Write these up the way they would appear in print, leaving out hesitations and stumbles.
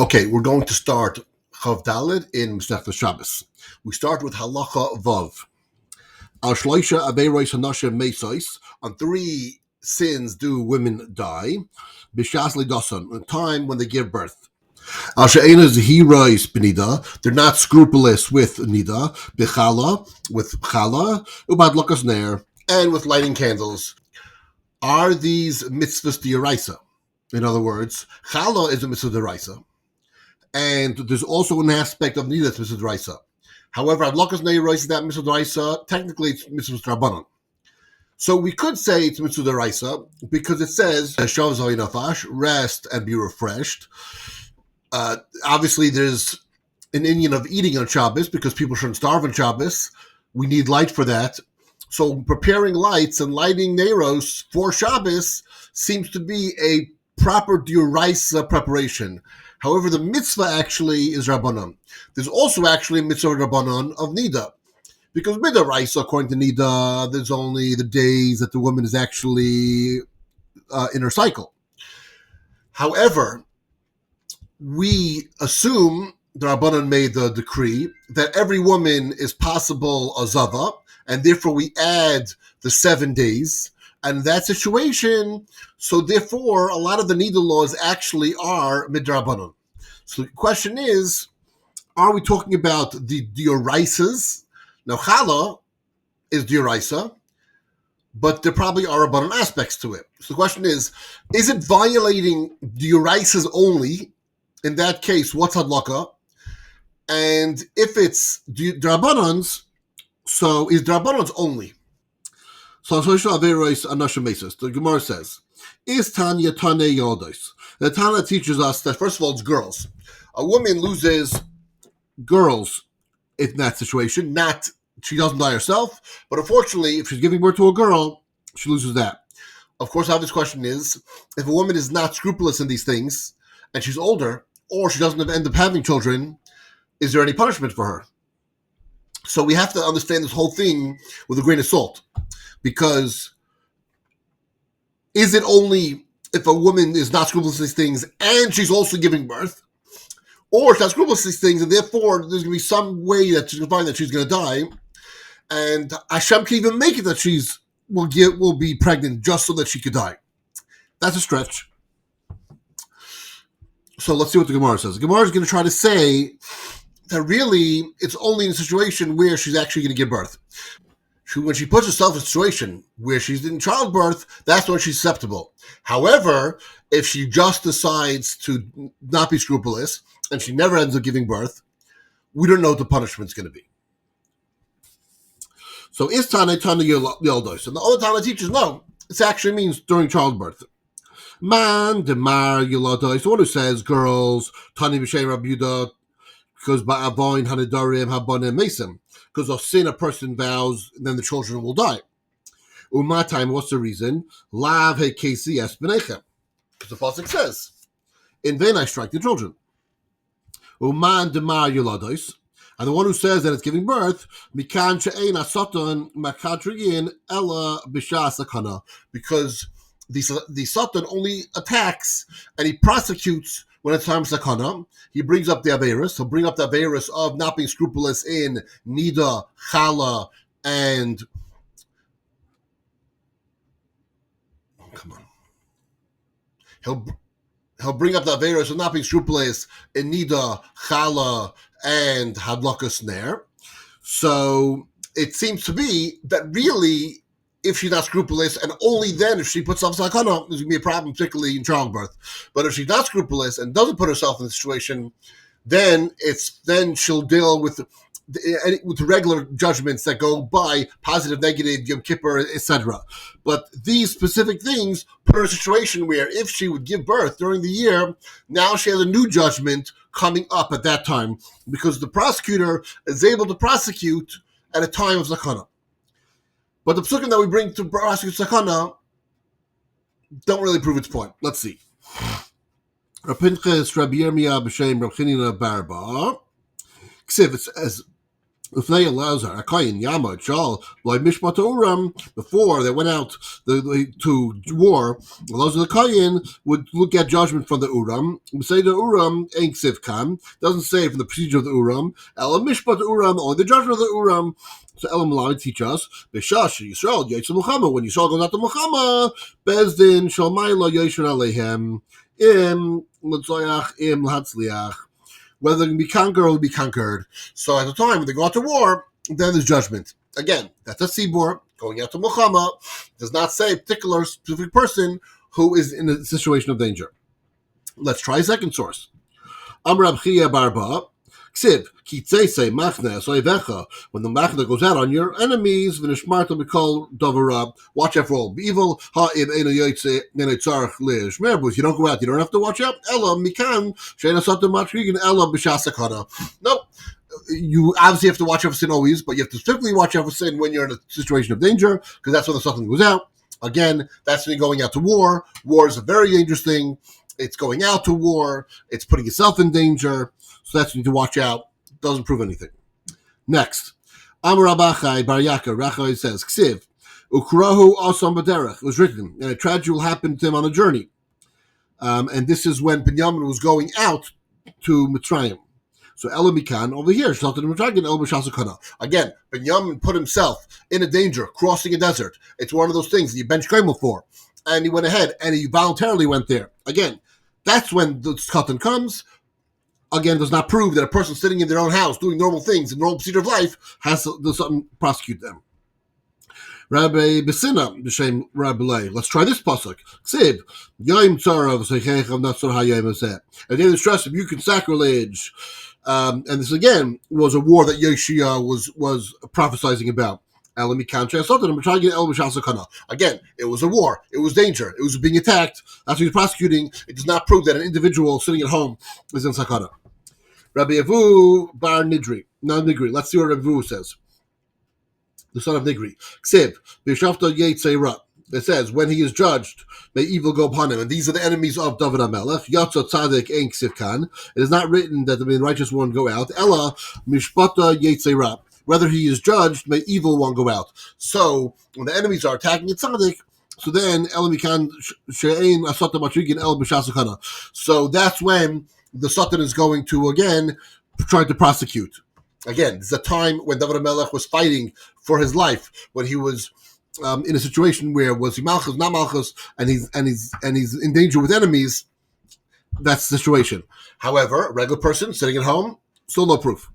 Okay, we're going to start Chav Daled in Masechtas Shabbos. We start with Halacha Vav. Al Shloisha Aveiros Hanashim Mesos. On 3 sins do women die. B'shas Lidasan, a time when they give birth. Al She'ena Zehirais B'nida. They're not scrupulous with Nida. B'chala, with Chala. Ubad Lakas Ner, and with lighting candles. Are these mitzvahs d'oraisa? In other words, Chala is a mitzvah d'oraisa. And there's also an aspect of Nida that's mitzvah d'oraisa. However, Adlakas Neiros is that mitzvah d'oraisa. Technically, it's mitzvah d'rabanan. So we could say it's mitzvah d'oraisa because it says Shav Nafash, rest and be refreshed. Obviously, there's an Indian of eating on Shabbos because people shouldn't starve on Shabbos. We need light for that. So preparing lights and lighting Neiros for Shabbos seems to be a proper d'oraisa preparation. However, the mitzvah actually is Rabbanan. There's also actually a mitzvah Rabbanan of Nida. Because Midoraisa, according to Nida, there's only the days that the woman is actually in her cycle. However, we assume the Rabbanan made the decree that every woman is possible a Zava, and therefore we add the 7 days. And in that situation, so therefore, a lot of the Nida laws actually are midrabanan. So the question is, are we talking about the dioraisas? Now, Chala is dioraisa, but there probably are rabbanan aspects to it. So the question is it violating dioraisas only? In that case, what's hadlaka? And if it's drabanans, so is drabanans only? So the Gemara says, "Is Tanya Tane Yodos?" The Tana teaches us that first of all, it's girls. A woman loses girls in that situation. Not she doesn't die herself, but unfortunately, if she's giving birth to a girl, she loses that. Of course, the obvious question is, if a woman is not scrupulous in these things and she's older, or she doesn't end up having children, is there any punishment for her? So we have to understand this whole thing with a grain of salt. Because is it only if a woman is not scrupulous in these things and she's also giving birth, or she's not scrupulous in these things and therefore there's going to be some way that she's going to find that she's going to die, and Hashem can even make it that will be pregnant just so that she could die? That's a stretch. So let's see what the Gemara says. The Gemara is going to try to say that really it's only in a situation where she's actually going to give birth. When she puts herself in a situation where she's in childbirth, that's when she's susceptible. However, if she just decides to not be scrupulous and she never ends up giving birth, we don't know what the punishment's going to be. So is Tana Yoldos? And the other Tana teaches, no, it actually means during childbirth. Man, Demar Yoldos, the one who says girls, Tani B'Shem Rabuda, because Ba'avoin Hanidarim Habanim Mesim. Because of sin, a person vows, and then the children will die. Umatim, what's the reason? Lav he kesi es benechem. Because the pasuk says, in vain I strike the children. Uman demar yulados. And the one who says that it's giving birth, mikan she'ein asatan makadriyin ella b'shas sakana. Because the satan only attacks and he prosecutes when it's time sakana. He brings up the Averis. He'll bring up the Averis of not being scrupulous in Nida, Chala, and He'll bring up the Averis of not being scrupulous in Nida, Chala, and Hadlakas Ner. So it seems to be that really, if she's not scrupulous, and only then if she puts herself in sakana, there's going to be a problem, particularly in childbirth. But if she's not scrupulous and doesn't put herself in the situation, then she'll deal with the regular judgments that go by positive, negative, Yom Kippur, etc. But these specific things put her in a situation where if she would give birth during the year, now she has a new judgment coming up at that time because the prosecutor is able to prosecute at a time of sakana. But the psukim that we bring to prosecute sakana don't really prove its point. Let's see. Rav Pinchas, Rabbi Yirmiyah, B'Shem, Rav Chanina, Barba. Ksiv, it says, Ufnei Elazar, Akayin, Yama, Chal, like Mishpat Uram, before they went out to war, Elazar the Kayin would look at judgment from the Uram, say the Uram ain't Sivkan, doesn't say from the procedure of the Uram, Ela Mishpat Uram, only the judgment of the Uram. So Elam Malami teach us, Beshash, Yisrael, Yaitz Muhammad, when Yisrael goes out to Muhammad, Bezdin, Shalmaila, Yeshua Alehem, Im, L'Tzoyach, Im, L'Hatzliach, whether they can be conquered or be conquered. So at the time when they go out to war, then there's judgment. Again, that's a Sibor going out to Muhammad. Does not say a particular specific person who is in a situation of danger. Let's try a second source. Amrab Chia Barba, Ksiv, Kitse Machne, Soivecha, when the Machne goes out on your enemies, Vinishmarta Mikol Dovara, watch out for all evil, Ha'ib Ena Yoitze, Nenetzarch Lish, Merbus, you don't go out, you don't have to watch out, Ella Mikan, Shana Sata Matrigan, Ella Bishasakana. Nope. You obviously have to watch out for sin always, but you have to specifically watch out for sin when you're in a situation of danger, because that's when the Satan goes out. Again, that's when you're going out to war. War is a very dangerous thing. It's going out to war. It's putting yourself in danger. So that's what you need to watch out. Doesn't prove anything. Next. Amar Abachai Bar Yaakov, Rachai says, Ksiv, Ukrahu Asam Baderech, was written, and a tragedy will happen to him on a journey. And this is when Binyamin was going out to Mitzrayim. So Elamikan over here, again, Binyamin put himself in a danger, crossing a desert. It's one of those things that you bench Kremel for. And he went ahead, and he voluntarily went there. Again, that's when the Katan comes. Again, does not prove that a person sitting in their own house doing normal things, in normal procedure of life, has to something prosecute them. Rabbi Besina, B'Shem Rabbi Lei. Let's try this pasuk. Ksiv, Yoim Tzarav Seichechav Natsar Hayom Azeh. At the end of the stress, if you can sacrilege, and this again was a war that Yeshua was prophesizing about. Again, it was a war. It was danger. It was being attacked. That's what he's prosecuting. It does not prove that an individual sitting at home is in sakana. Rabbi Avu Bar Nidri. No, Nigri. Let's see what Rabbi Avu says. The son of Nigri. Ksiv, B'Shavta Yetzei. It says, when he is judged, may evil go upon him. And these are the enemies of David HaMelech. Yatza Tzaddik Ein Ksivkan. It is not written that the righteous one go out. Ella Mishpata Yetzei. Whether he is judged, may evil one go out. So, when the enemies are attacking a tzaddik, so then, so that's when the Satan is going to, again, try to prosecute. Again, this is a time when David HaMelech was fighting for his life, when he was in a situation where was he malchus, not malchus, and he's in danger with enemies. That's the situation. However, a regular person sitting at home, still no proof.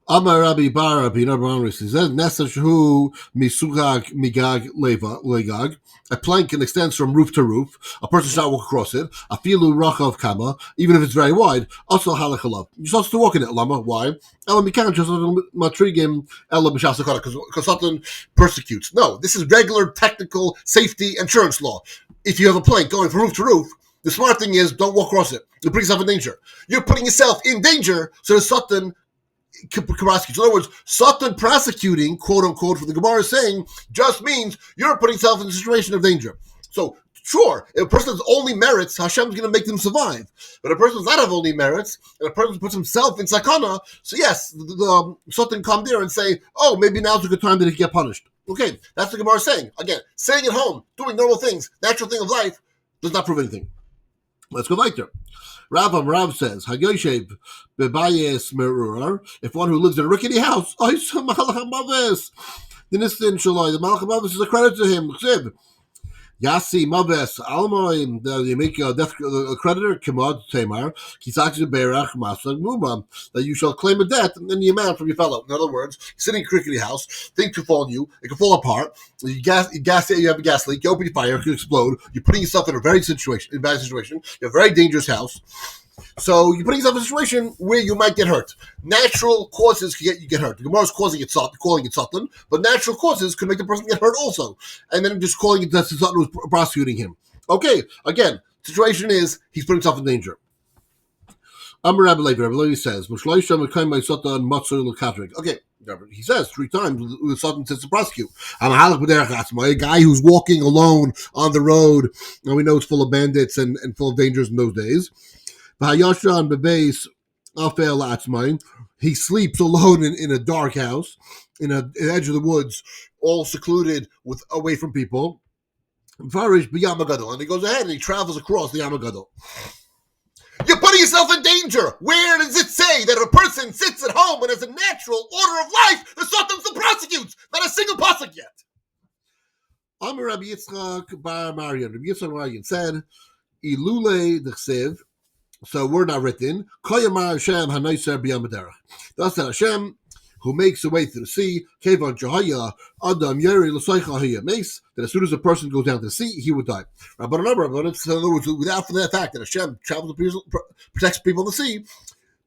Amar Rabbi Bar Rabbi Narban says, "Nesashu misugag migag legag." A plank can extend from roof to roof. A person should not walk across it. Afilu rachav kama, even if it's very wide. Also halachalav. You're supposed to walk in it. Lama, why? Ela mikan just matrigim ela b'shasakara, because Satan persecutes. No, this is regular technical safety insurance law. If you have a plank going from roof to roof, the smart thing is don't walk across it. You're putting yourself in danger. You're putting yourself in danger, so the Satan can prosecute. So in other words, Satan prosecuting, quote unquote, for the Gemara is saying, just means you're putting yourself in a situation of danger. So, sure, if a person has only merits, Hashem's going to make them survive. But if a person does not have only merits, and a person puts himself in sakana, so yes, the Satan come there and say, oh, maybe now's a good time that he can get punished. Okay, that's what the Gemara is saying. Again, staying at home, doing normal things, natural thing of life, does not prove anything. Let's go later. Rav says, Hagyoshev bebayes merurar, if one who lives in a rickety house, the nistin shaloi, the malach hamavis is a credit to him. Yasi maves almoim, you make a death creditor, kimad tamar, kisaki berach masag mumam, that you shall claim a debt and then the amount from your fellow. In other words, sitting in a crickety house, things could fall on you, it could fall apart. You have a gas leak, you open your fire, it could explode. You're putting yourself in a bad situation. You have a very dangerous house. So you're putting yourself in a situation where you might get hurt. Natural causes can get hurt. The Gemara is calling it Satan, but natural causes could make the person get hurt also. And then just calling it that Satan was prosecuting him. Okay, again, situation is he's putting himself in danger. Amar Rabbi Levi says, okay, he says 3 times the Satan says to prosecute. A guy who's walking alone on the road, and we know it's full of bandits and full of dangers in those days. He he sleeps alone in a dark house, in the edge of the woods, all secluded away from people. Varish b'Yamagadol, and he goes ahead and he travels across the Yamagadol. You're putting yourself in danger. Where does it say that if a person sits at home and has a natural order of life, the Satan still prosecutes? Not a single pasuk yet. Amar Rabbi Yitzchak bar Marian. Rabbi Yitzchak Marian said, "Ilule d'chsev." So we're not written. Koyamar Hashem hanayser b'Yamaderach. Thus that Hashem, who makes the way through the sea, Kevan Jahaya, Adam Yeri L'Soicha Haya Mace, that as soon as a person goes down to the sea, he would die. But in other words, without the fact that Hashem travels protects people in the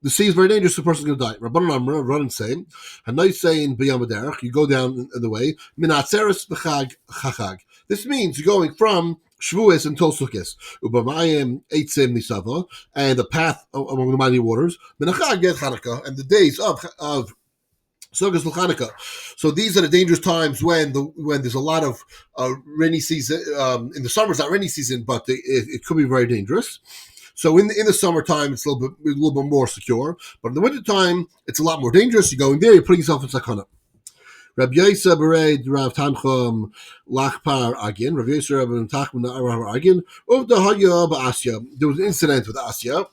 sea is very dangerous, the person's going to die. Rabbanan Amr run and say, Hanay saying b'Yamaderach, you go down in the way, Minatzeres b'Chag Chachag. This means you're going from Shavuos until Sukkot. Ubamayim eitzim nisava, and the path among the mighty waters. Minachag get Chanukah, and the days of Sukkot Chanukah. So these are the dangerous times when there's a lot of rainy season. In the summer, it's not rainy season, but it could be very dangerous. So in the summertime, it's a little bit more secure, but in the wintertime, it's a lot more dangerous. You go in there, you're putting yourself in sakana. Rabbi Yosef Bered Rav Tanchum Lachpar Agin. Rabbi Yosef Rav Tanchum Agin. Of the Haya Asya, there was an incident with Asya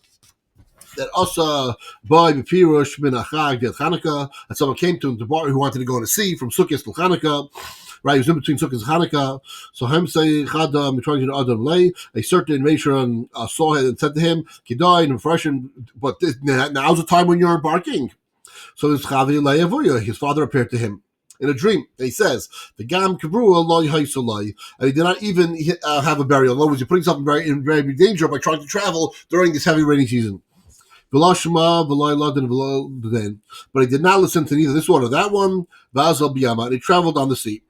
that Asa by Bepirush Min Achag Get Chanukah, and someone came to him to bar who wanted to go on the sea from Sukkot to Chanukah. Right, he was in between Sukkot and Chanukah. So Hem say Chadam Mitrangin Adam Lay. A certain Rishon saw him and said to him, "Kidai and freshen, but now's the time when you're embarking." So this Chavi Lay Avuya, his father appeared to him in a dream. And he says, "The Gam Kabrua Loy Haisalai," and he did not even have a burial. In other words, you're putting yourself in very big danger by trying to travel during this heavy rainy season. But he did not listen to neither this one or that one. And he traveled on the sea.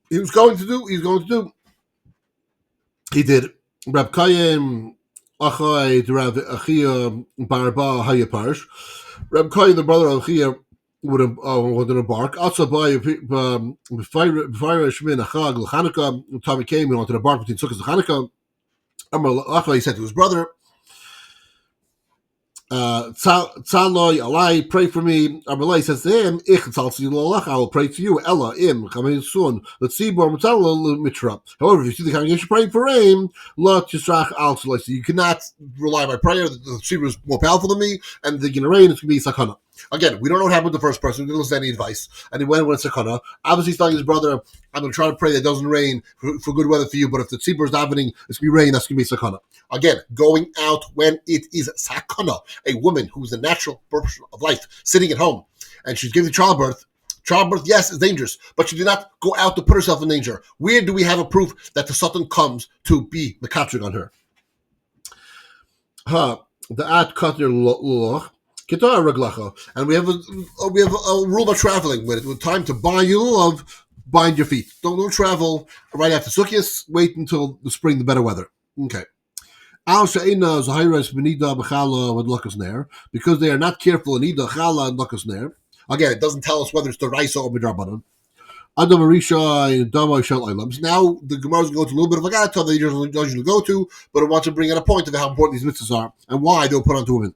He did. Rab Kayim Achai Rav Achia Barba Hayaparish. Rab Kayim, the brother of Achia, would embark. Also by Shmin Achag Chanukah, time he came, he wanted to embark between Sukkot and Chanukah. Achai, he said to his brother, Tzaloi Alai, pray for me. Amalai says to him, I will pray to you. Ella im soon. Let's see mitra. However, if you see the congregation praying for rain, so you cannot rely on my prayer. The tzibur is more powerful than me, and the rain is going to be sakana. Again, we don't know what happened to the first person. We didn't listen to any advice. And he went when it's sakana. Obviously, he's telling his brother, I'm going to try to pray that it doesn't rain for good weather for you, but if the tzibur is davening, it's going to be rain, that's going to be sakana. Again, going out when it is sakana, a woman who's a natural person of life, sitting at home, and she's giving childbirth. Childbirth, yes, is dangerous, but she did not go out to put herself in danger. Where do we have a proof that the Satan comes to be mekatrig on her? The at cutter loch. And we have a rule about traveling. With time to bind your lulav, bind your feet. Don't travel right after Sukkot. Wait until the spring, the better weather. Okay. Because they are not careful in Ida, Chala, and Lakas Ner. Again, it doesn't tell us whether it's the Raisa or Midrabanan. Adam Arisha and Dama Shel Ilams. Now the Gemara is going to go to a little bit of a gata that he doesn't usually go to, but it wants to bring out a point of how important these mitzvahs are and why they were put onto women.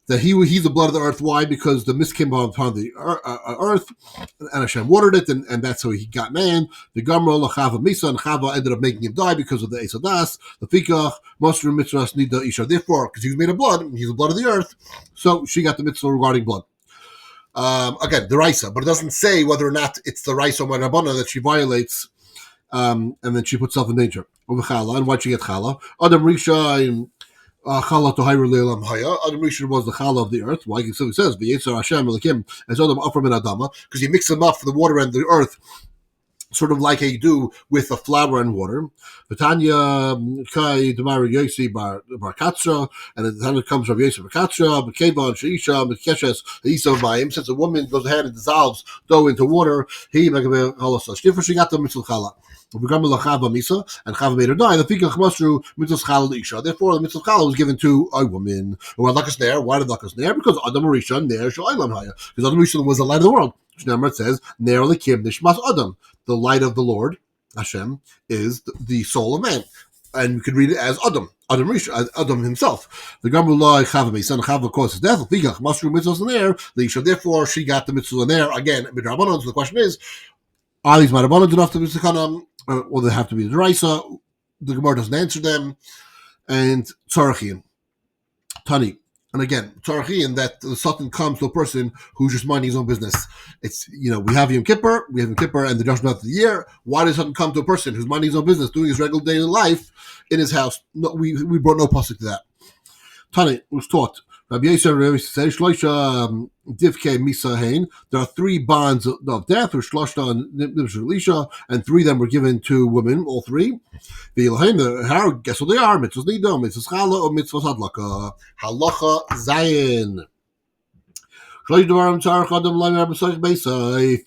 That he's the blood of the earth. Why? Because the mist came upon the earth, and Hashem watered it, and that's how he got man. The Gamra Lachava Misa, and Chava ended up making him die because of the Esadas. The Fikach Masru Mitzvahs Nida Isha. Therefore, because he was made of blood, he's the blood of the earth, so she got the mitzvah regarding blood. Again, the Raisa, but it doesn't say whether or not it's the Raisa or Manabana that she violates, and then she puts herself in danger. Over Chala, and why'd she get Chala? Adam Risha and Chala to Hayr Leilam Haya. Adam Rishon was the Chala of the earth. Why? So he says, V'yetzer Hashem Elikim, as Adam Afram and Adama, because he mixed them up for the water and the earth, sort of like you do with the flour and water. V'tanya Kai Demar Yosi Bar Katra, and then it comes from Yosi Bar Katra, B'kevan Sheisha, B'keshes, Isa Mayim. Since a woman goes ahead and dissolves dough into water, he she got the mitzvah Chala. And Chava made her die. The Fikach Masru mitzvah Chala Isha. Therefore, the mitzvah Chala was given to a woman. Who had Lakas Ner. Why did Lakas Ner? Because Adam Rishon Ner Sha'ilam Haya. Because Adam Rishon was the light of the world. It says Ner Likim Nishmas Adam. The light of the Lord Hashem is the soul of man. and you could read it as Adam Rish, as Adam himself. The Gamru Lai Chava son Chava caused his death. Ligach Masru mitzvahs in there. Therefore, she got the mitzvah in there again. Midrabanan. So the question is, are these Midrabanan enough to be Sekhanam, or they have to be the Raisa? The Gemara doesn't answer them. And Tzarachin, Tani. And again, Tzarachin, that the Satan comes to a person who's just minding his own business. It's, we have Yom Kippur, and the judgment of the year. Why does Satan come to a person who's minding his own business, doing his regular daily life in his house? No, we brought no pasuk to that. Tani was taught. Rabbi Yisrael says, Shloisha Divke Misa Hain. There are 3 bonds of death, or Shloshta and Nimshalisha, and 3 of them were given to women, all 3. How? Guess what they are? Mitzvahs Nidam, Mitzvahs Chala, or Mitzvahs Hadlaka. Halacha Zayin.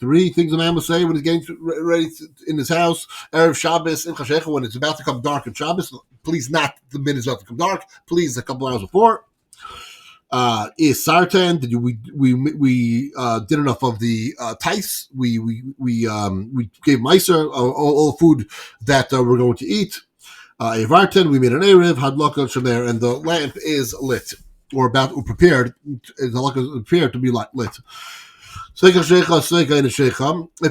3 things a man must say when he's getting ready in his house. Erev Shabbos, when it's about to come dark in Shabbos. Please, not the minute it's about to come dark. Please, a couple hours before. Is sartan? Did we did enough of the tais? We gave meiser all the food that we're going to eat. Evartan, we made an erev hadlaka shemer, and the lamp is lit or prepared. The lamp is prepared to be lit. If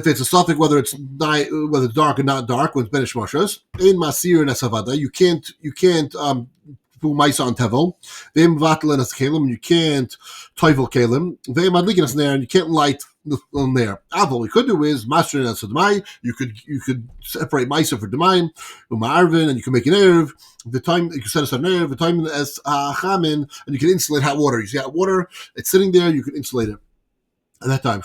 it's a suffix, whether it's dark or not dark, when it's benish mashas in masir and asavada, you can't do Maisa on Tevel. Vem Vatlan as Kalim, you can't Tevel Kalim. Vem Adlikin as Nair, and you can't light on there. All we could do is Master as Demai. You could separate Maisa for Demai, Arvin, and you can make an Erev. The time you can set aside an Erev, the time as Chamin, and you can insulate hot water. You see hot water, it's sitting there, you can insulate it. At that time,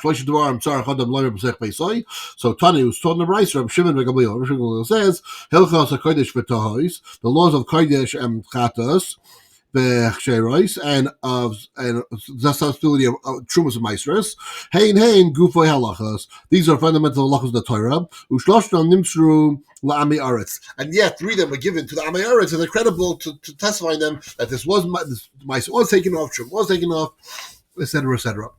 so Tani was taught in the Rice. Rabbi Shimon says, "Hilchos hakodesh v'tahois," the laws of kodesh and chatos, v'chsheros, and the sensibility of trumas and maestros. Hein gufay halachas. These are fundamental halachas of the Torah. Ushloshtam nimshru la'ami aretz, and yet 3 of them were given to the Ami Aretz, and they're credible to testify them that this maestro was taken off, trum was taken off, etc., etc.